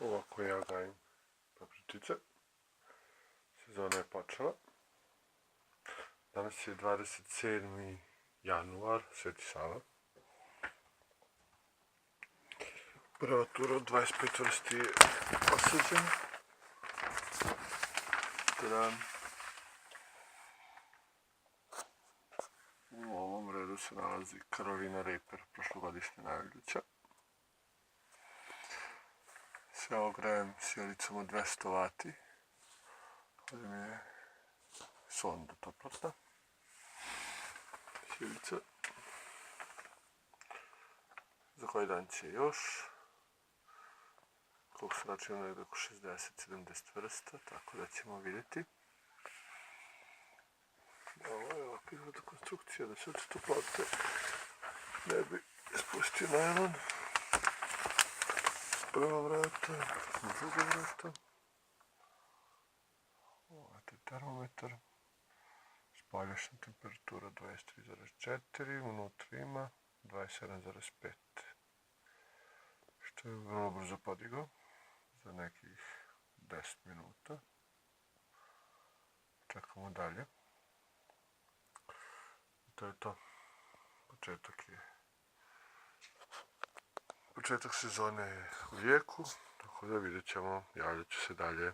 Ovako ja gajim papričice. Sezona je počela. Danas je 27. januar, Sveti Sava. Prva tura od 25 vrsti je posađena. U ovom redu se nalazi Carolina Reaper, prošlogodišnja najavljuća. Sve ovo grejem sjelicom od 200 W. Ovdje mi je sonda toplotna. Sjelica. Za koji dan će još. Koliko se računa negdje oko 60-70 vrsta, tako da ćemo vidjeti. Ovo je ovako izgleda konstrukcija, da se od toplote ne bi ispustio najlon. Prva vrata, druga vrata. Ovo je termometar. Spaljašnja temperatura 23,4, unutra ima 27,5. Što je vrlo brzo podigao, za nekih 10 minuta. Čekamo dalje. To je to. Početak sezone je u jeku, tako da vidjet ćemo, javljat ću se dalje.